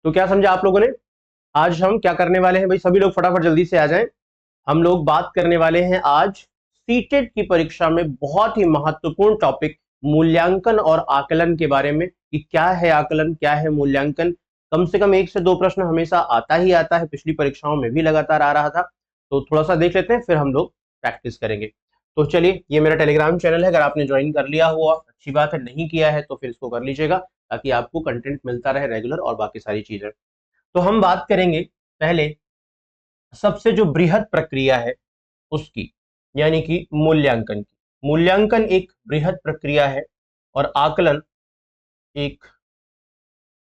तो क्या समझा आप लोगों ने? आज हम क्या करने वाले हैं भाई, सभी लोग फटाफट जल्दी से आ जाएं। हम लोग बात करने वाले हैं आज सीटेट की परीक्षा में बहुत ही महत्वपूर्ण टॉपिक मूल्यांकन और आकलन के बारे में, कि क्या है आकलन, क्या है मूल्यांकन। कम से कम 1 से 2 प्रश्न हमेशा आता ही आता है, पिछली परीक्षाओं में भी लगातार आ रहा था। तो थोड़ा सा देख लेते हैं, फिर हम लोग प्रैक्टिस करेंगे। तो चलिए, ये मेरा टेलीग्राम चैनल है, अगर आपने ज्वाइन कर लिया हुआ अच्छी बात है, नहीं किया है तो फिर इसको कर लीजिएगा, ताकि आपको कंटेंट मिलता रहे रेगुलर और बाकी सारी चीजें। तो हम बात करेंगे पहले सबसे जो बृहद प्रक्रिया है उसकी, यानी कि मूल्यांकन की। मूल्यांकन एक बृहद प्रक्रिया है और आकलन एक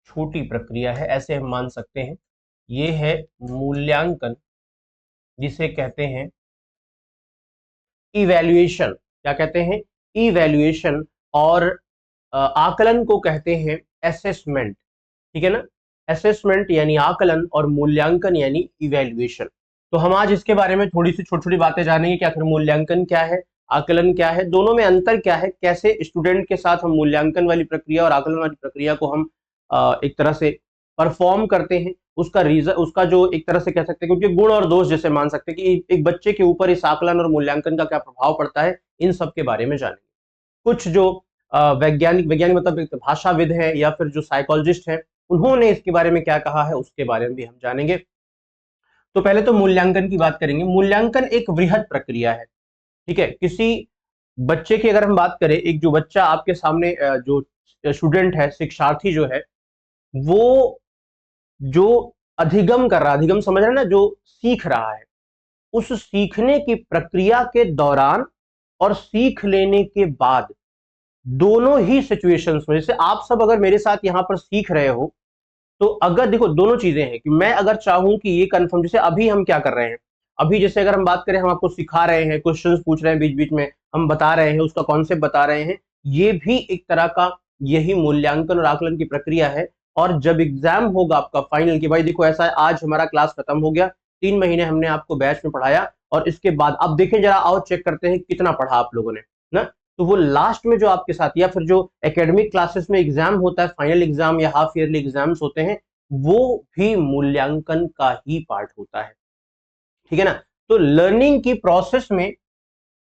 छोटी प्रक्रिया है, ऐसे हम मान सकते हैं। ये है मूल्यांकन, जिसे कहते हैं इवैल्यूएशन। क्या कहते हैं? इवैल्यूएशन। और आकलन को कहते हैं असेसमेंट। ठीक है ना? असेसमेंट यानी आकलन और मूल्यांकन यानी इवैल्यूएशन। तो हम आज इसके बारे में थोड़ी सी छोटी छोटी बातें जानेंगे कि आखिर मूल्यांकन क्या है, आकलन क्या है, दोनों में अंतर क्या है, कैसे स्टूडेंट के साथ हम मूल्यांकन वाली प्रक्रिया और आकलन वाली प्रक्रिया को हम एक तरह से परफॉर्म करते हैं, उसका रीजन, उसका जो एक तरह से कह सकते हैं, क्योंकि गुण और दोष जैसे मान सकते हैं कि एक बच्चे के ऊपर इस आकलन और मूल्यांकन का क्या प्रभाव पड़ता है, इन सब के बारे में जानेंगे। कुछ जो वैज्ञानिक वैज्ञानिक मतलब एक भाषाविद हैं या फिर जो साइकोलॉजिस्ट हैं, उन्होंने इसके बारे में क्या कहा है, उसके बारे में भी हम जानेंगे। तो पहले तो मूल्यांकन की बात करेंगे। मूल्यांकन एक वृहद प्रक्रिया है। ठीक है? किसी बच्चे की अगर हम बात करें, एक जो बच्चा आपके सामने जो स्टूडेंट है, शिक्षार्थी जो है, वो जो अधिगम कर रहा है, अधिगम समझ रहे हैं ना, जो सीख रहा है, उस सीखने की प्रक्रिया के दौरान और सीख लेने के बाद, दोनों ही सिचुएशंस में, जैसे आप सब अगर मेरे साथ यहां पर सीख रहे हो, तो अगर देखो दोनों चीजें हैं कि मैं अगर चाहूं कि ये कंफर्म, जैसे अभी हम क्या कर रहे हैं, अभी जैसे अगर हम बात करें, हम आपको सिखा रहे हैं, क्वेश्चंस पूछ रहे हैं बीच बीच में, हम बता रहे हैं, उसका कॉन्सेप्ट बता रहे हैं, ये भी एक तरह का यही मूल्यांकन और आकलन की प्रक्रिया है। और जब एग्जाम होगा आपका फाइनल, की भाई देखो ऐसा है, आज हमारा क्लास खत्म हो गया, 3 महीने हमने आपको बैच में पढ़ाया, और इसके बाद अब देखें जरा, आओ चेक करते हैं कितना पढ़ा आप लोगों ने ना। तो वो लास्ट में जो आपके साथ, या फिर जो एकेडमिक क्लासेस में एग्जाम होता है, फाइनल एग्जाम या हाफ ईयरली एग्जाम्स होते हैं, वो भी मूल्यांकन का ही पार्ट होता है। ठीक है ना? तो लर्निंग की प्रोसेस में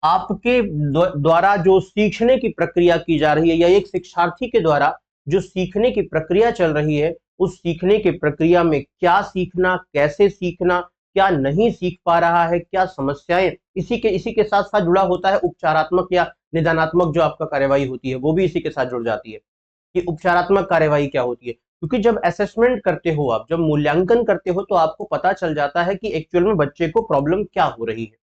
आपके द्वारा जो सीखने की प्रक्रिया की जा रही है, या एक शिक्षार्थी के द्वारा जो सीखने की प्रक्रिया चल रही है, उस सीखने की प्रक्रिया में क्या सीखना, कैसे सीखना, क्या नहीं सीख पा रहा है, क्या समस्याएं, इसी के साथ साथ जुड़ा होता है उपचारात्मक या निदानात्मक जो आपका कार्यवाही होती है, वो भी इसी के साथ जुड़ जाती है। कि उपचारात्मक कार्यवाही क्या होती है, क्योंकि जब असेसमेंट करते हो आप, जब मूल्यांकन करते हो, तो आपको पता चल जाता है कि एक्चुअल में बच्चे को प्रॉब्लम क्या हो रही है,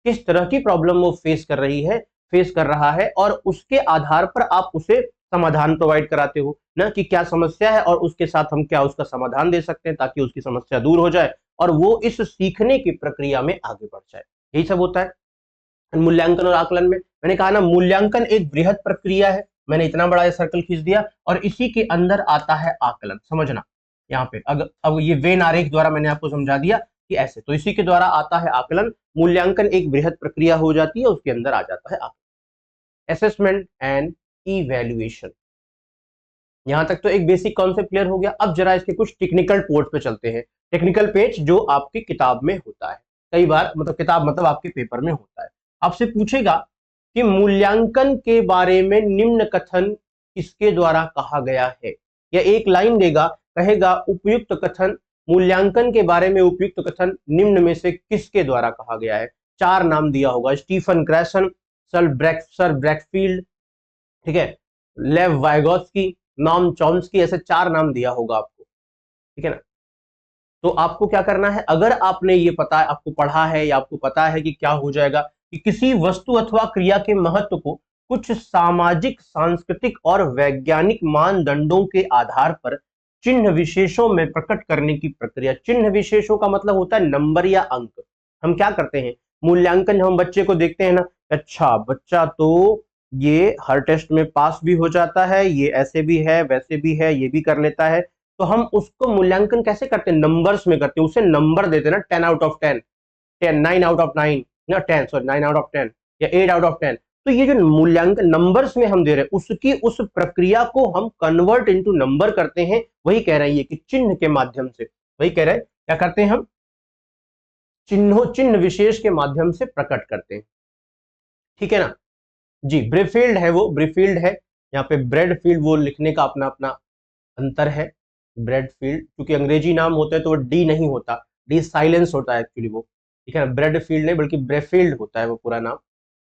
किस तरह की प्रॉब्लम वो फेस कर रहा है, और उसके आधार पर आप उसे समाधान प्रोवाइड कराते हो ना, कि क्या समस्या है और उसके साथ हम क्या उसका समाधान दे सकते हैं, ताकि उसकी समस्या दूर हो जाए और वो इस सीखने की प्रक्रिया में आगे बढ़ जाए। यही सब होता है मूल्यांकन और आकलन में। मैंने कहा ना, मूल्यांकन एक बृहद प्रक्रिया है, मैंने इतना बड़ा ये सर्कल खींच दिया, और इसी के अंदर आता है आकलन। समझना यहाँ पे, अगर अब ये वेन आरेख द्वारा मैंने आपको समझा दिया कि ऐसे, तो इसी के द्वारा आता है आकलन। मूल्यांकन एक बृहद प्रक्रिया हो जाती है, उसके अंदर आ जाता है आकलन। असेसमेंट एंड इवैल्यूएशन, यहां तक तो एक बेसिक कॉन्सेप्ट क्लियर हो गया। अब जरा इसके कुछ टेक्निकल पोर्ट पे चलते हैं। टेक्निकल पेज जो आपकी किताब में होता है, कई बार मतलब किताब मतलब आपके पेपर में होता है, आपसे पूछेगा कि मूल्यांकन के बारे में निम्न कथन किसके द्वारा कहा गया है, या एक लाइन देगा, कहेगा उपयुक्त कथन, मूल्यांकन के बारे में उपयुक्त कथन निम्न में से किसके द्वारा कहा गया है। 4 नाम दिया होगा, स्टीफन ग्रैसन, सर ब्रैकफील्ड, ठीक है, लेव वाइगोत्स्की, नॉम चॉम्स्की, ऐसे 4 नाम दिया होगा आपको। ठीक है ना? तो आपको क्या करना है, अगर आपने ये पता, आपको पढ़ा है या आपको पता है कि क्या हो जाएगा, कि किसी वस्तु अथवा क्रिया के महत्व को कुछ सामाजिक, सांस्कृतिक और वैज्ञानिक मानदंडों के आधार पर चिन्ह विशेषों में प्रकट करने की प्रक्रिया। चिन्ह विशेषों का मतलब होता है नंबर या अंक। हम क्या करते हैं, मूल्यांकन हम बच्चे को देखते हैं ना, अच्छा बच्चा तो ये हर टेस्ट में पास भी हो जाता है, ये ऐसे भी है, वैसे भी है, ये भी कर लेता है, तो हम उसको मूल्यांकन कैसे करते हैं, नंबर्स में करते हैं, उसे नंबर देते हैं ना, 10 आउट ऑफ 10, 9 आउट ऑफ 9, ना 10, सॉरी 9 आउट ऑफ 10 या 8 आउट ऑफ 10। तो ये जो मूल्यांकन नंबर्स में हम दे रहे हैं उसकी उस प्रक्रिया को हम कन्वर्ट इनटू नंबर करते हैं, वही कह रहे हैं ये कि चिन्ह के माध्यम से, वही कह रहे हैं क्या करते हैं हम, चिन्ह विशेष के माध्यम से प्रकट करते हैं, ठीक है ना जी। ब्रेफील्ड है वो, ब्रेफील्ड है, यहाँ पे ब्रेड फील्ड वो लिखने का अपना अपना अंतर है। ब्रेड फील्ड क्योंकि अंग्रेजी नाम होता है तो वो डी नहीं होता, डी साइलेंस होता है एक्चुअली वो, ठीक है ना, ब्रेड फील्ड नहीं बल्कि ब्रेफील्ड होता है वो पूरा नाम।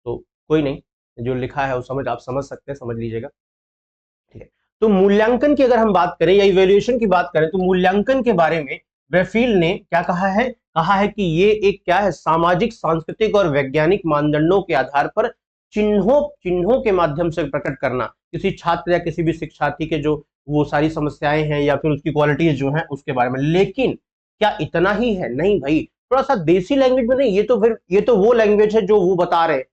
तो कोई नहीं, जो लिखा है वो आप समझ सकते हैं, समझ लीजिएगा, ठीक है। तो मूल्यांकन की अगर हम बात करें या इवेल्युएशन की बात करें तो मूल्यांकन के बारे में ब्रेफील्ड ने क्या कहा है कि ये एक क्या है, सामाजिक, सांस्कृतिक और वैज्ञानिक मानदंडों के आधार पर चिन्हों के माध्यम से प्रकट करना किसी छात्र या किसी भी शिक्षार्थी के जो वो सारी समस्याएं हैं या फिर उसकी क्वालिटीज जो हैं उसके बारे में। लेकिन क्या इतना ही है? नहीं भाई, थोड़ा सा देसी लैंग्वेज में नहीं, ये तो वो लैंग्वेज है जो वो बता रहे हैं,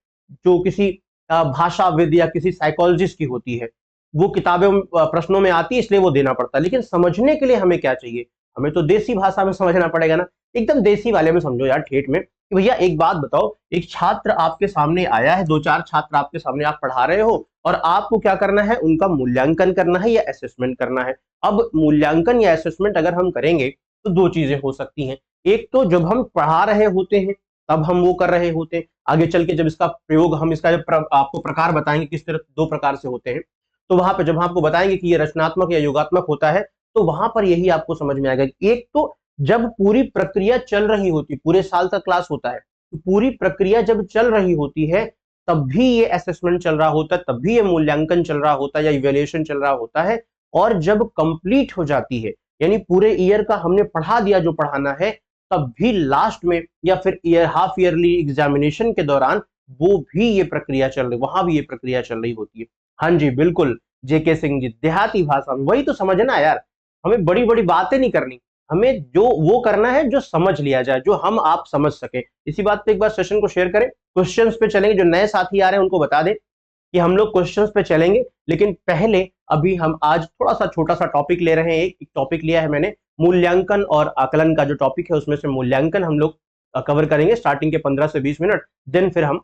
जो किसी भाषाविद या किसी साइकोलॉजिस्ट की होती है, वो किताबें प्रश्नों में आती है इसलिए वो देना पड़ता है। लेकिन समझने के लिए हमें क्या चाहिए, हमें तो देसी भाषा में समझना पड़ेगा ना, एकदम देसी वाले में समझो यार, ठेठ में कि भैया एक बात बताओ, एक छात्र आपके सामने आया है, 2-4 छात्र आपके सामने आप पढ़ा रहे हो और आपको क्या करना है, उनका मूल्यांकन करना है या असेसमेंट करना है। अब मूल्यांकन या असेसमेंट अगर हम करेंगे तो दो चीजें हो सकती हैं, एक तो जब हम पढ़ा रहे होते हैं तब हम वो कर रहे होते हैं, आगे चल के जब इसका प्रयोग हम इसका जब आपको प्रकार बताएंगे किस तरह 2 प्रकार से होते हैं, तो वहां पे जब हम आपको बताएंगे कि ये रचनात्मक या योगात्मक होता है तो वहां पर यही आपको समझ में आएगा। एक तो जब पूरी प्रक्रिया चल रही होती, पूरे साल का क्लास होता है, तो पूरी प्रक्रिया जब चल रही होती है तब भी ये असेसमेंट चल रहा होता है, तब भी ये मूल्यांकन चल रहा होता है या इवैल्यूएशन चल रहा होता है। और जब कंप्लीट हो जाती है, यानी पूरे ईयर का हमने पढ़ा दिया जो पढ़ाना है, तब भी लास्ट में या फिर हाफ ईयरली एग्जामिनेशन के दौरान वो भी ये प्रक्रिया चल रही, वहां भी ये प्रक्रिया चल रही होती है। हाँ जी बिल्कुल, जेके सिंह जी, देहाती भाषा में वही तो समझना यार, हमें बड़ी बड़ी बातें नहीं करनी, हमें जो वो करना है जो समझ लिया जाए, जो हम आप समझ सके। इसी बात पे एक बार सेशन को शेयर करें, क्वेश्चंस पे चलेंगे, जो नए साथी आ रहे हैं उनको बता दें कि हम लोग क्वेश्चंस पे चलेंगे, लेकिन पहले अभी हम आज थोड़ा सा छोटा सा टॉपिक ले रहे हैं। एक टॉपिक लिया है मैंने, मूल्यांकन और आकलन का जो टॉपिक है उसमें से मूल्यांकन हम लोग कवर करेंगे स्टार्टिंग के 15 से 20 मिनट, देन फिर हम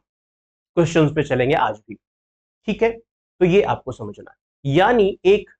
क्वेश्चंस पे चलेंगे आज भी, ठीक है। तो ये आपको समझना है, यानी एक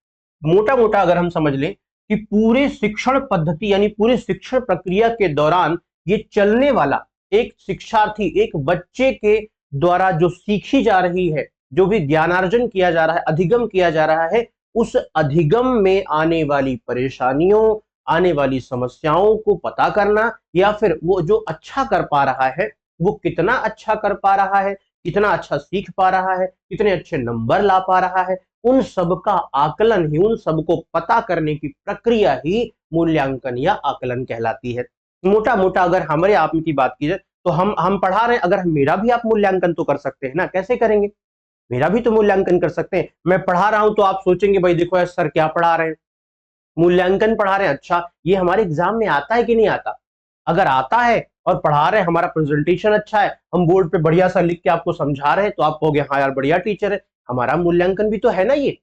मोटा मोटा अगर हम समझ लें कि पूरे शिक्षण पद्धति यानी पूरे शिक्षण प्रक्रिया के दौरान ये चलने वाला एक शिक्षार्थी, एक बच्चे के द्वारा जो सीखी जा रही है, जो भी ज्ञानार्जन किया जा रहा है, अधिगम किया जा रहा है, उस अधिगम में आने वाली परेशानियों, आने वाली समस्याओं को पता करना, या फिर वो जो अच्छा कर पा रहा है वो कितना अच्छा कर पा रहा है, कितना अच्छा सीख पा रहा है, कितने अच्छे नंबर ला पा रहा है, उन सब का आकलन ही, उन सबको पता करने की प्रक्रिया ही मूल्यांकन या आकलन कहलाती है। मोटा मोटा अगर हमारे आप की बात की जाए तो हम पढ़ा रहे हैं, अगर मेरा भी आप मूल्यांकन तो कर सकते हैं ना, कैसे करेंगे, मेरा भी तो मूल्यांकन कर सकते हैं। मैं पढ़ा रहा हूं तो आप सोचेंगे भाई देखो यार सर क्या पढ़ा रहे हैं, मूल्यांकन पढ़ा रहे हैं, अच्छा ये हमारे एग्जाम में आता है कि नहीं आता, अगर आता है और पढ़ा रहे हैं, हमारा प्रेजेंटेशन अच्छा है, हम बोर्ड पे बढ़िया सा लिख के आपको समझा रहे हैं, तो आप कहोगे हाँ यार बढ़िया टीचर है, हमारा मूल्यांकन भी तो है ना ये।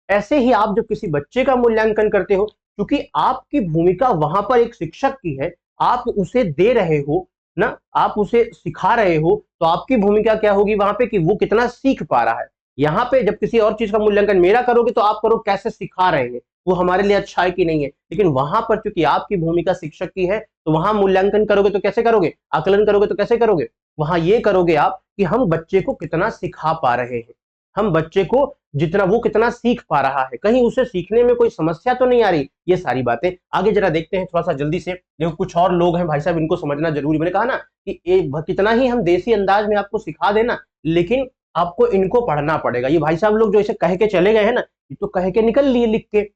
ऐसे ही आप जब किसी बच्चे का मूल्यांकन करते हो, क्योंकि आपकी भूमिका वहां पर एक शिक्षक की है, आप उसे दे रहे हो ना, आप उसे सिखा रहे हो, तो आपकी भूमिका क्या होगी वहां पे कि वो कितना सीख पा रहा है। यहाँ पे जब किसी और चीज का मूल्यांकन मेरा करोगे तो आप करो कैसे सिखा रहे हैं, वो हमारे लिए अच्छा है कि नहीं है। लेकिन वहां पर चूंकि आपकी भूमिका शिक्षक की है, तो वहां मूल्यांकन करोगे तो कैसे करोगे, आकलन करोगे तो कैसे करोगे, वहां ये करोगे आप कि हम बच्चे को कितना सिखा पा रहे हैं, हम बच्चे को जितना वो कितना सीख पा रहा है, कहीं उसे सीखने में कोई समस्या तो नहीं आ रही। ये सारी बातें आगे जरा देखते हैं थोड़ा सा जल्दी से, देखो कुछ और लोग हैं भाई साहब, इनको समझना जरूरी। मैंने कहा ना कि कितना ही हम देसी अंदाज में आपको सिखा देना, लेकिन आपको इनको पढ़ना पड़ेगा। ये भाई साहब लोग जो इसे कह के चले गए हैं ना, ये तो कह के निकल लिए लिख के,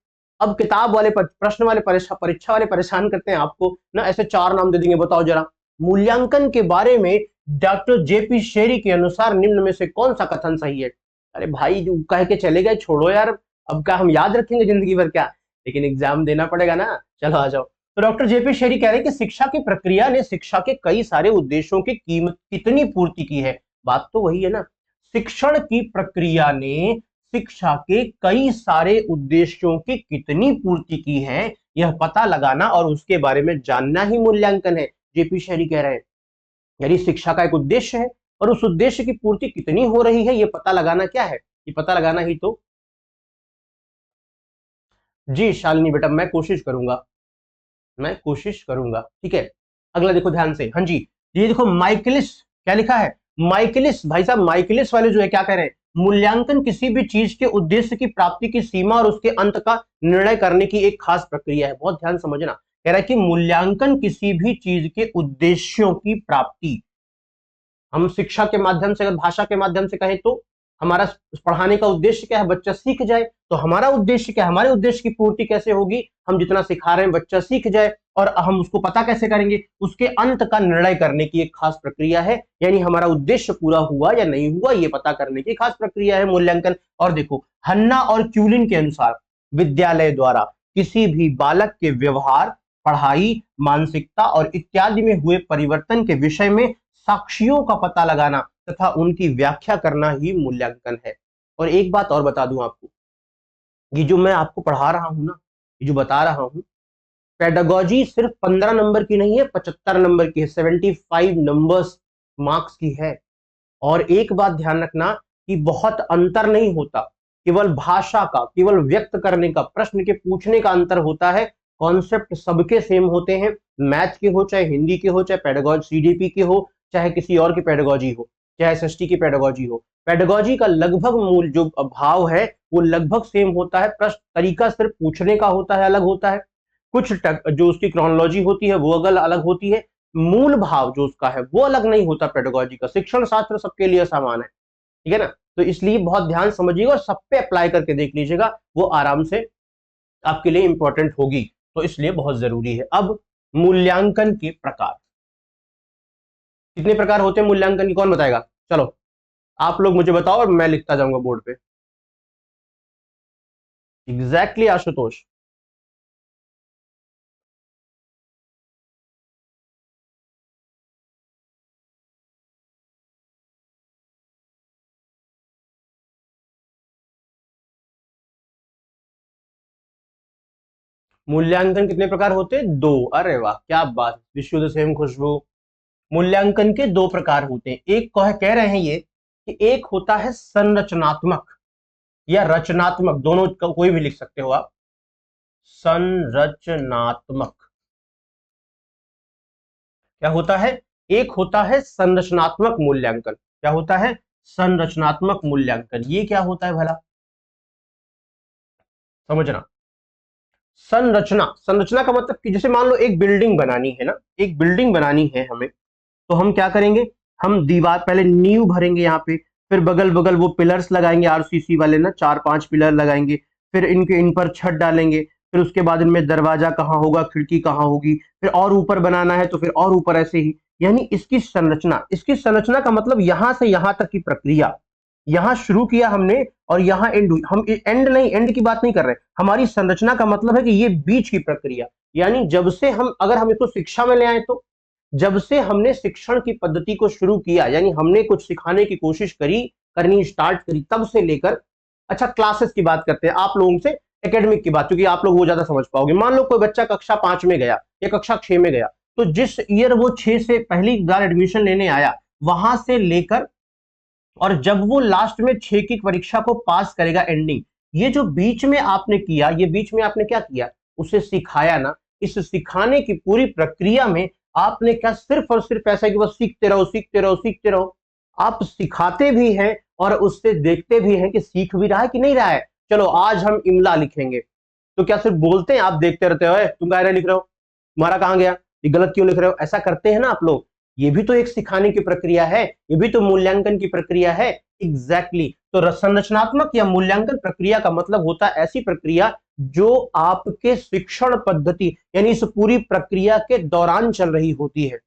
अब किताब वाले प्रश्न वाले परीक्षा वाले परेशान करते हैं आपको ना, ऐसे 4 नाम दे देंगे, बताओ जरा मूल्यांकन के बारे में डॉक्टर जेपी शेरी के अनुसार निम्न में से कौन सा कथन सही है। अरे भाई जो कह के चले गए छोड़ो यार, अब क्या हम याद रखेंगे जिंदगी भर क्या, लेकिन एग्जाम देना पड़ेगा ना, चलो आ जाओ। तो डॉक्टर जेपी शेरी कह रहे हैं कि शिक्षा की प्रक्रिया ने शिक्षा के कई सारे उद्देश्यों की कीमत कितनी पूर्ति की है। बात तो वही है ना, शिक्षण की प्रक्रिया ने शिक्षा के कई सारे उद्देश्यों की कितनी पूर्ति की है, यह पता लगाना और उसके बारे में जानना ही मूल्यांकन है, जेपी शेरी कह रहे हैं। यानी शिक्षा का एक उद्देश्य है, और उस उद्देश्य की पूर्ति कितनी हो रही है, ये पता लगाना क्या है, ये पता लगाना ही तो। जी शालिनी बेटा, मैं कोशिश करूंगा, मैं कोशिश करूंगा, ठीक है। अगला देखो ध्यान से, हाँ जी, ये देखो माइकलिस, क्या लिखा है, माइकलिस, भाई साहब माइकलिस वाले जो है क्या कह रहे हैं, मूल्यांकन किसी भी चीज के उद्देश्य की प्राप्ति की सीमा और उसके अंत का निर्णय करने की एक खास प्रक्रिया है। बहुत ध्यान समझना, कह रहा है कि मूल्यांकन किसी भी चीज के उद्देश्यों की प्राप्ति, हम शिक्षा के माध्यम से, अगर भाषा के माध्यम से कहें तो हमारा पढ़ाने का उद्देश्य क्या है, बच्चा सीख जाए। तो हमारा उद्देश्य क्या है, हमारे उद्देश्य की पूर्ति कैसे होगी, हम जितना सिखा रहे हैं बच्चा सीख जाए, और हम उसको पता कैसे करेंगे, उसके अंत का निर्णय करने की एक खास प्रक्रिया है, यानी हमारा उद्देश्य पूरा हुआ या नहीं हुआ ये पता करने की खास प्रक्रिया है मूल्यांकन। और देखो हन्ना और क्यूलिन के अनुसार विद्यालय द्वारा किसी भी बालक के व्यवहार, पढ़ाई, मानसिकता और इत्यादि में हुए परिवर्तन के विषय में साक्ष्यों का पता लगाना तथा उनकी व्याख्या करना ही मूल्यांकन है। और एक बात और बता दूं आपको, ये जो मैं आपको पढ़ा रहा हूं ना, ये जो बता रहा हूं, पेडागोजी सिर्फ 15 नंबर की नहीं है, 75 नंबर की है, 75 नंबर्स मार्क्स की है। और एक बात ध्यान रखना कि बहुत अंतर नहीं होता, केवल भाषा का, केवल व्यक्त करने का, प्रश्न के पूछने का अंतर होता है, कॉन्सेप्ट सबके सेम होते हैं, मैथ के हो चाहे हिंदी के हो, चाहे पेडागोजी सीडीपी के हो, चाहे किसी और की पेडागोजी हो, चाहे एसएसटी की पेडागोजी हो। पेडागोजी का लगभग मूल जो भाव है वो लगभग सेम होता है, प्रश्न तरीका सिर्फ पूछने का होता है, अलग होता है, कुछ जो उसकी क्रोनोलॉजी होती है वो अगल अलग होती है, मूल भाव जो उसका है वो अलग नहीं होता पेडागोजी का। शिक्षण शास्त्र सबके लिए समान है, ठीक है ना। तो इसलिए बहुत ध्यान समझिएगा और सब पे अप्लाई करके देख लीजिएगा, वो आराम से आपके लिए इंपॉर्टेंट होगी, तो इसलिए बहुत जरूरी है। अब मूल्यांकन के प्रकार, कितने प्रकार होते हैं मूल्यांकन की, कौन बताएगा, चलो आप लोग मुझे बताओ और मैं लिखता जाऊंगा बोर्ड पे। एग्जैक्टली आशुतोष, मूल्यांकन कितने प्रकार होते हैं, दो। अरे वाह क्या बात, विश यू द सेम खुशबू। मूल्यांकन के दो प्रकार होते हैं, एक कह रहे हैं ये कि एक होता है संरचनात्मक या रचनात्मक, दोनों कोई भी लिख सकते हो आप, संरचनात्मक। क्या होता है, एक होता है संरचनात्मक मूल्यांकन, क्या होता है, संरचनात्मक मूल्यांकन, ये क्या होता है भला, समझना। संरचना, संरचना का मतलब कि जैसे मान लो एक बिल्डिंग बनानी है ना, एक बिल्डिंग बनानी है हमें, तो हम क्या करेंगे, हम दीवार पहले नींव भरेंगे यहाँ पे, फिर बगल बगल वो पिलर्स लगाएंगे, आरसीसी वाले ना 4-5 पिलर लगाएंगे, फिर इनके इन पर छत डालेंगे, फिर उसके बाद इनमें दरवाजा कहाँ होगा, खिड़की कहाँ होगी, फिर और ऊपर बनाना है तो फिर और ऊपर, ऐसे ही। यानी इसकी संरचना, इसकी संरचना का मतलब यहां से यहां तक की प्रक्रिया, यहां शुरू किया हमने और यहां एंड हुई, हम एंड नहीं, एंड की बात नहीं कर रहे, हमारी संरचना का मतलब है कि ये बीच की प्रक्रिया, यानी जब से हम, अगर हम इसको शिक्षा में ले आए तो जब से हमने शिक्षण की पद्धति को शुरू किया, यानी हमने कुछ सिखाने की कोशिश करी, करनी स्टार्ट करी, तब से लेकर, अच्छा क्लासेस की बात करते हैं आप लोगों से, एकेडमिक की बात, क्योंकि आप लोग वो ज्यादा समझ पाओगे। मान लो कोई बच्चा कक्षा 5 में गया या कक्षा 6 में गया, तो जिस ईयर वो 6 से पहली बार एडमिशन लेने आया, वहां से लेकर और जब वो लास्ट में 6 की परीक्षा को पास करेगा, एंडिंग, ये जो बीच में आपने किया, ये बीच में आपने क्या किया, उसे सिखाया ना। इस सिखाने की पूरी प्रक्रिया में आपने क्या सिर्फ और सिर्फ ऐसा कि बस सीखते रहो सीखते रहो सीखते रहो, आप सिखाते भी हैं और उससे देखते भी हैं कि सीख भी रहा है कि नहीं रहा है। चलो आज हम इमला लिखेंगे, तो क्या सिर्फ बोलते हैं, आप देखते रहते हो, तुम कह रहे लिख रहे हो, तुम्हारा कहां गया, ये गलत क्यों लिख रहे हो, ऐसा करते हैं ना आप लोग। ये भी तो एक सिखाने की प्रक्रिया है, ये भी तो मूल्यांकन की प्रक्रिया है। एग्जैक्टली तो संरचनात्मक या मूल्यांकन प्रक्रिया का मतलब होता है ऐसी प्रक्रिया जो आपके शिक्षण पद्धति, यानी इस पूरी प्रक्रिया के दौरान चल रही होती है,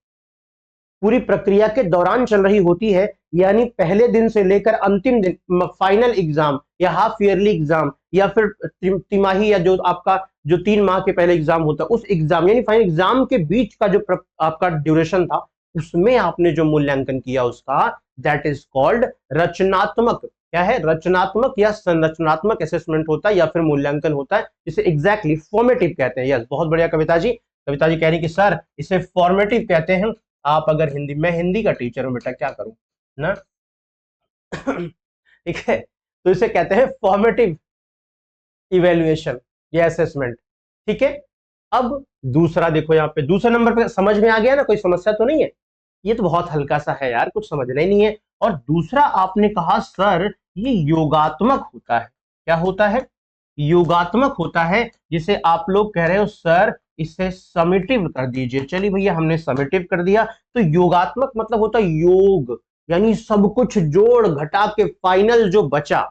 पूरी प्रक्रिया के दौरान चल रही होती है, यानी पहले दिन से लेकर अंतिम दिन, फाइनल एग्जाम या हाफ ईयरली एग्जाम या फिर तिमाही, या जो आपका जो 3 माह के पहले एग्जाम होता है, उस एग्जाम यानी फाइनल एग्जाम के बीच का जो आपका ड्यूरेशन था, उसमें आपने जो मूल्यांकन किया उसका, दैट इज कॉल्ड रचनात्मक, क्या है, रचनात्मक या संरचनात्मक असेसमेंट होता है या फिर मूल्यांकन होता है, जिसे एग्जैक्टली फॉर्मेटिव कहते हैं। यस, बहुत बढ़िया कविता जी, कविता जी कह रही कि सर इसे फॉर्मेटिव कहते हैं। आप अगर हिंदी, मैं हिंदी का टीचर हूं बेटा, क्या करूं, ना। ठीक है, तो इसे कहते हैं फॉर्मेटिव इवेल्युएशन या असेसमेंट। ठीक है, अब दूसरा देखो, यहाँ पे दूसरे नंबर पे समझ में आ गया ना, कोई समस्या तो नहीं है? ये तो बहुत हल्का सा है यार, कुछ समझना ही नहीं है। और दूसरा आपने कहा सर ये योगात्मक होता है। क्या होता है? योगात्मक होता है, जिसे आप लोग कह रहे हो सर इसे समेटिव कर दीजिए। चलिए भैया, हमने समेटिव कर दिया। तो योगात्मक मतलब होता है योग, यानी सब कुछ जोड़ घटा के फाइनल जो बचा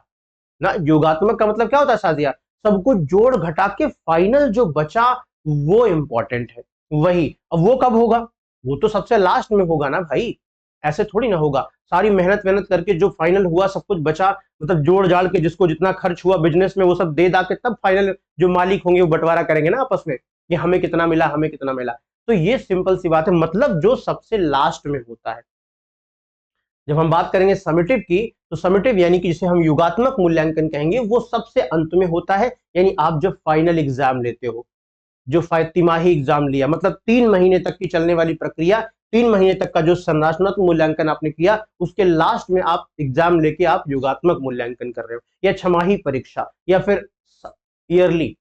ना। योगात्मक का मतलब क्या होता है साथिया? सब कुछ जोड़ घटा के फाइनल जो बचा वो इंपॉर्टेंट है। वही, अब वो कब होगा? वो तो सबसे लास्ट में होगा ना भाई, ऐसे थोड़ी ना होगा। सारी मेहनत मेहनत करके जो फाइनल हुआ, सब कुछ बचा, मतलब जोड़ जाड़ के जिसको जितना खर्च हुआ बिजनेस में वो सब दे दा के तब फाइनल जो मालिक होंगे वो बंटवारा करेंगे ना आपस में कि हमें कितना मिला, हमें कितना मिला। तो ये सिंपल सी बात है, मतलब जो सबसे लास्ट में होता है। जब हम बात करेंगे समेटिव की, तो समेटिव यानी कि जिसे हम योगात्मक मूल्यांकन कहेंगे, वो सबसे अंत में होता है। यानी आप जब फाइनल एग्जाम लेते हो, जो तिमाही एग्जाम लिया, मतलब 3 महीने तक की चलने वाली प्रक्रिया, 3 महीने तक का जो संरचनात्मक मूल्यांकन आपने किया, उसके लास्ट में आप एग्जाम लेके आप योगात्मक मूल्यांकन कर रहे हो, या छमाही परीक्षा, या फिर ईयरली।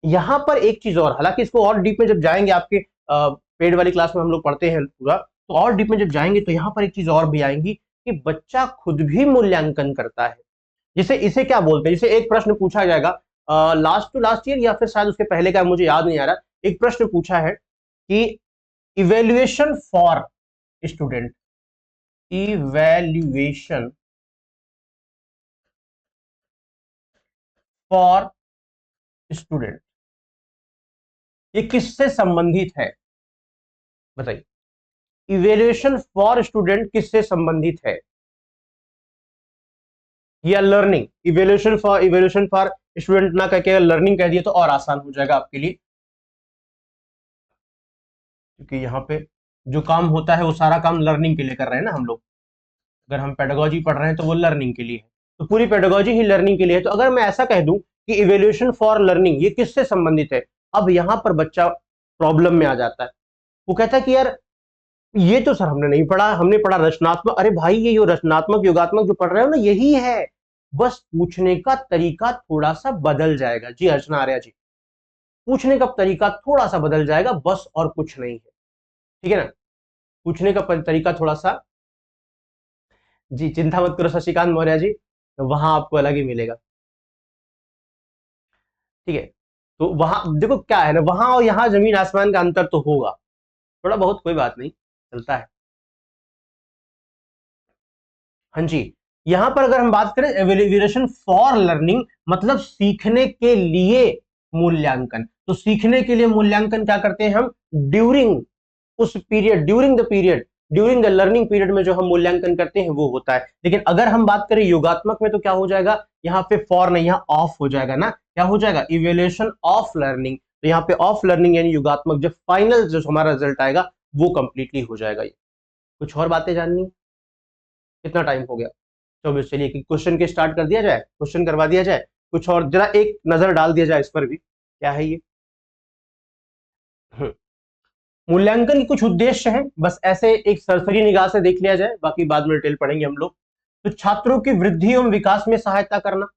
यहां पर एक चीज और, हालांकि इसको और डीप में जब जाएंगे, आपके पेड वाली क्लास में हम लोग पढ़ते हैं पूरा, तो और डीप में जब जाएंगे तो यहां पर एक चीज और भी आएंगी कि बच्चा खुद भी मूल्यांकन करता है। जिसे इसे क्या बोलते हैं? जिसे एक प्रश्न पूछा जाएगा लास्ट टू लास्ट ईयर, या फिर शायद उसके पहले का, मुझे याद नहीं आ रहा। एक प्रश्न पूछा है कि evaluation for student, evaluation for student, ये किससे संबंधित है? बताइए, इवेल्युएशन फॉर स्टूडेंट किससे संबंधित है? या लर्निंग, इवेल्युएशन फॉर स्टूडेंट ना कह के लर्निंग कह दिए तो और आसान हो जाएगा आपके लिए, क्योंकि यहाँ पे जो काम होता है वो सारा काम लर्निंग के लिए कर रहे हैं ना हम लोग। अगर हम पेडागोजी पढ़ रहे हैं तो वो लर्निंग के लिए है, तो पूरी पेडागोजी ही लर्निंग के लिए है। तो अगर मैं ऐसा कह दूं कि इवेल्युएशन फॉर लर्निंग ये किससे संबंधित है, अब यहां पर बच्चा प्रॉब्लम में आ जाता है। वो कहता है कि यार ये तो सर हमने नहीं पढ़ा, हमने पढ़ा रचनात्मक। अरे भाई, ये जो रचनात्मक योगात्मक जो पढ़ रहे हो ना, यही है, बस पूछने का तरीका थोड़ा सा बदल जाएगा। जी अर्चना आर्या जी, पूछने का तरीका थोड़ा सा बदल जाएगा, बस और कुछ नहीं है। ठीक है ना, पूछने का तरीका थोड़ा सा। जी चिंता मत करो शशिकांत मौर्य जी, वहां आपको अलग ही मिलेगा। ठीक है, तो वहां देखो क्या है ना, वहां और यहाँ जमीन आसमान का अंतर तो होगा थोड़ा बहुत, कोई बात नहीं, चलता है। हाँ जी, यहां पर अगर हम बात करें एवेल्युएशन फॉर लर्निंग, मतलब सीखने के लिए मूल्यांकन। तो सीखने के लिए मूल्यांकन क्या करते हैं हम? ड्यूरिंग उस period, during the learning period में जो हम मूल्यांकन करते हैं वो होता है। लेकिन अगर हम बात करें योगात्मक में तो क्या हो जाएगा? यहाँ पे फॉर नहीं, यहाँ ऑफ हो जाएगा ना। क्या हो जाएगा? Evaluation of learning. तो यहाँ पे ऑफ लर्निंग यानी योगात्मक, जब फाइनल जो हमारा रिजल्ट आएगा वो कंप्लीटली हो जाएगा। ये कुछ और बातें जाननी? कितना टाइम हो गया? 24। चलिए कि क्वेश्चन के स्टार्ट कर दिया जाए, क्वेश्चन करवा दिया जाए, कुछ और जरा एक नजर डाल दिया जाए इस पर भी, क्या है ये। मूल्यांकन के कुछ उद्देश्य हैं, बस ऐसे एक सरसरी निगाह से देख लिया जाए, बाकी बाद में डिटेल पढ़ेंगे हम लोग। तो छात्रों की वृद्धि एवं विकास में सहायता करना,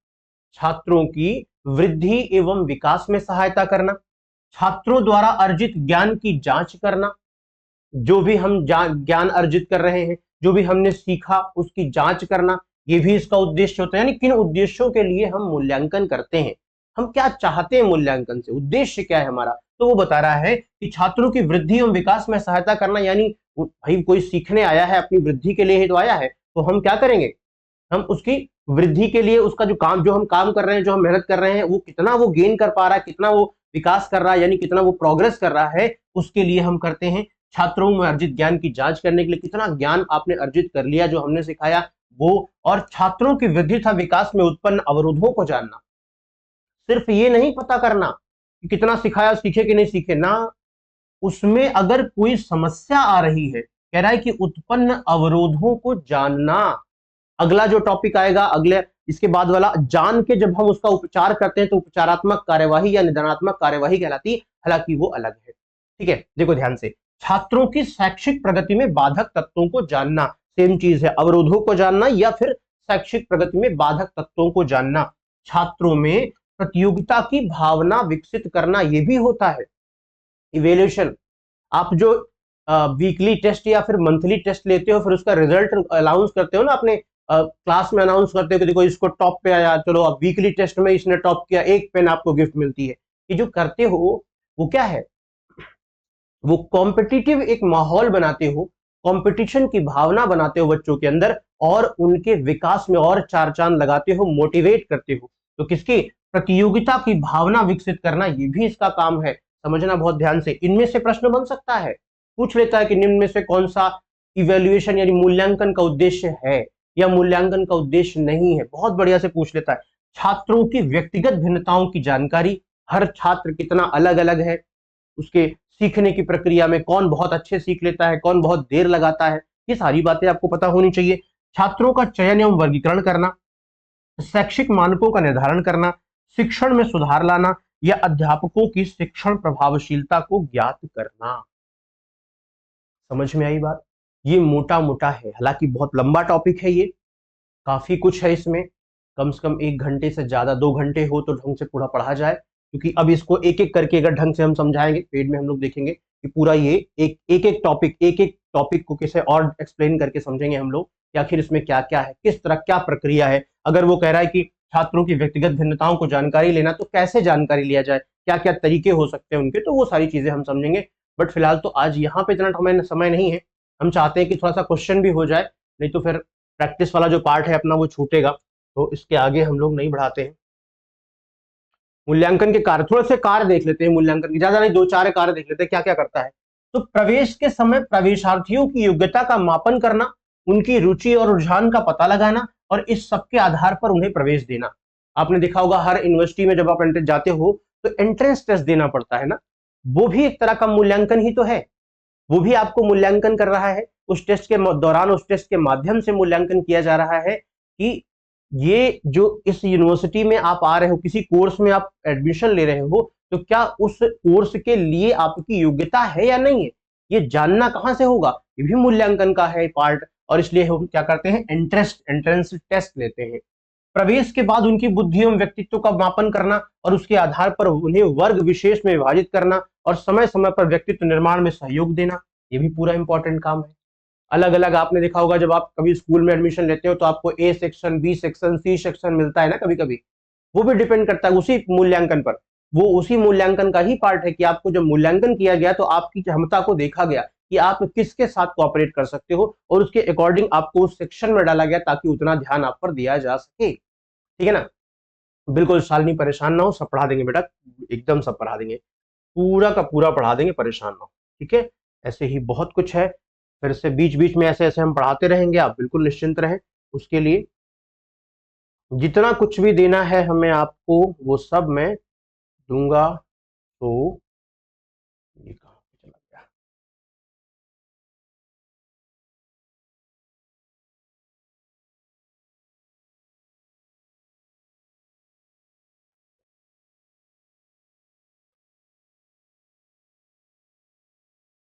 छात्रों की वृद्धि एवं विकास में सहायता करना, छात्रों द्वारा अर्जित ज्ञान की जांच करना, जो भी हम ज्ञान अर्जित कर रहे हैं, जो भी हमने सीखा उसकी जांच करना, ये भी इसका उद्देश्य होता है। यानी किन उद्देश्यों के लिए हम मूल्यांकन करते हैं, हम क्या चाहते हैं मूल्यांकन से, उद्देश्य क्या है हमारा, तो वो बता रहा है कि छात्रों की वृद्धि एवं विकास में सहायता करना। यानी भाई कोई सीखने आया है, अपनी वृद्धि के लिए ही तो आया है, तो हम क्या करेंगे? हम उसकी वृद्धि के लिए, उसका जो काम, जो हम काम कर रहे हैं, जो हम मेहनत कर रहे हैं, वो कितना वो गेन कर पा रहा है, कितना वो विकास कर रहा है, यानी कितना वो प्रोग्रेस कर रहा है, उसके लिए हम करते हैं। छात्रों में अर्जित ज्ञान की जांच करने के लिए, कितना ज्ञान आपने अर्जित कर लिया जो हमने सिखाया वो। और छात्रों की वृद्धि तथा विकास में उत्पन्न अवरोधों को जानना, सिर्फ ये नहीं पता करना कि कितना सिखाया, सीखे कि नहीं सीखे ना, उसमें अगर कोई समस्या आ रही है, कह रहा है कि उत्पन्न अवरोधों को जानना। अगला जो टॉपिक आएगा, अगले इसके बाद वाला, जान के जब हम उसका उपचार करते हैं तो उपचारात्मक कार्यवाही या निदानात्मक कार्यवाही कहलाती है, हालांकि वो अलग है। ठीक है, देखो ध्यान से, छात्रों की शैक्षिक प्रगति में बाधक तत्वों को जानना। सेम चीज है, अवरोधों को जानना या फिर शैक्षिक प्रगति में बाधक तत्वों को जानना। छात्रों में प्रतियोगिता की भावना विकसित करना, ये भी होता है इवेल्यूशन। आप जो वीकली टेस्ट या फिर मंथली टेस्ट लेते हो, फिर उसका रिजल्ट अनाउंस करते हो ना, अपने क्लास में अनाउंस करते हो कि देखो इसको टॉप पे आया, चलो अब वीकली टेस्ट में इसने टॉप किया, एक पेन आपको गिफ्ट मिलती है। ये जो करते हो वो क्या है, वो कॉम्पिटिटिव एक माहौल बनाते हो, कंपटीशन की भावना बनाते हो बच्चों के अंदर, और उनके विकास में और चार चांद लगाते हो, मोटिवेट करते हो। तो किसकी, प्रतियोगिता की भावना विकसित करना, ये भी इसका काम है। समझना बहुत ध्यान से। इनमें से प्रश्न बन सकता है, पूछ लेता है कि निम्न में से कौन सा इवेल्युएशन यानी मूल्यांकन का उद्देश्य है या मूल्यांकन का उद्देश्य नहीं है, बहुत बढ़िया से पूछ लेता है। छात्रों की व्यक्तिगत भिन्नताओं की जानकारी, हर छात्र कितना अलग अलग है, उसके सीखने की प्रक्रिया में कौन बहुत अच्छे सीख लेता है, कौन बहुत देर लगाता है, ये सारी बातें आपको पता होनी चाहिए। छात्रों का चयन एवं वर्गीकरण करना, शैक्षिक मानकों का निर्धारण करना, शिक्षण में सुधार लाना या अध्यापकों की शिक्षण प्रभावशीलता को ज्ञात करना। समझ में आई बात? ये मोटा मोटा है, हालांकि बहुत लंबा टॉपिक है ये, काफी कुछ है इसमें। कम से कम 1 घंटे से ज्यादा, 2 घंटे हो तो ढंग से पूरा पढ़ा जाए, क्योंकि अब इसको एक एक करके अगर ढंग से हम समझाएंगे, पेड में हम लोग देखेंगे कि पूरा ये एक एक टॉपिक को कैसे और एक्सप्लेन करके समझेंगे हम लोग कि आखिर इसमें क्या क्या है, किस तरह क्या प्रक्रिया है। अगर वो कह रहा है कि छात्रों की व्यक्तिगत भिन्नताओं को जानकारी लेना, तो कैसे जानकारी लिया जाए, क्या क्या तरीके हो सकते हैं उनके, तो वो सारी चीजें हम समझेंगे। बट फिलहाल तो आज यहाँ पे इतना हमें समय नहीं है, हम चाहते हैं कि थोड़ा सा क्वेश्चन भी हो जाए, नहीं तो फिर प्रैक्टिस वाला जो पार्ट है अपना वो छूटेगा। तो इसके आगे हम लोग नहीं बढ़ाते हैं। मूल्यांकन के कार्य, थोड़े से कार्य देख लेते हैं मूल्यांकन के, ज्यादा नहीं, 2-4 कार्य देख लेते हैं क्या क्या करता है। तो प्रवेश के समय प्रवेशार्थियों की योग्यता का मापन करना, उनकी रुचि और रुझान का पता लगाना, और इस सब के आधार पर उन्हें प्रवेश देना। आपने देखा होगा हर यूनिवर्सिटी में जब आप एंट्रेंस जाते हो तो एंट्रेंस टेस्ट देना पड़ता है ना, वो भी एक तरह का मूल्यांकन ही तो है, वो भी आपको मूल्यांकन कर रहा है। उस टेस्ट के दौरान, उस टेस्ट के माध्यम से मूल्यांकन किया जा रहा है कि ये जो इस यूनिवर्सिटी में आप आ रहे हो, किसी कोर्स में आप एडमिशन ले रहे हो, तो क्या उस कोर्स के लिए आपकी योग्यता है या नहीं है, ये जानना कहां से होगा, ये भी मूल्यांकन का है पार्ट। और इसलिए हम क्या करते हैं, एंट्रेंस टेस्ट लेते हैं। प्रवेश के बाद उनकी बुद्धि एवं व्यक्तित्व का मापन करना, और उसके आधार पर उन्हें वर्ग विशेष में विभाजित करना, और समय समय पर व्यक्तित्व निर्माण में सहयोग देना, ये भी पूरा इंपॉर्टेंट काम है। अलग अलग आपने देखा होगा जब आप कभी स्कूल में एडमिशन लेते हो तो आपको A section, B section, C section मिलता है ना कभी कभी, वो भी डिपेंड करता है उसी मूल्यांकन पर। वो उसी मूल्यांकन का ही पार्ट है कि आपको जब मूल्यांकन किया गया तो आपकी क्षमता को देखा गया कि आप किसके साथ कोऑपरेट कर सकते हो, और उसके अकॉर्डिंग आपको उस सेक्शन में डाला गया ताकि उतना ध्यान आप पर दिया जा सके। ठीक है ना? बिल्कुल शालिनी, परेशान ना हो, सब पढ़ा देंगे बेटा, एकदम सब पढ़ा देंगे, पूरा का पूरा पढ़ा देंगे, परेशान ना हो। ठीक है? ऐसे ही बहुत कुछ है, फिर से बीच बीच में ऐसे ऐसे हम पढ़ाते रहेंगे, आप बिल्कुल निश्चिंत रहें उसके लिए। जितना कुछ भी देना है हमें आपको, वो सब मैं दूंगा। तो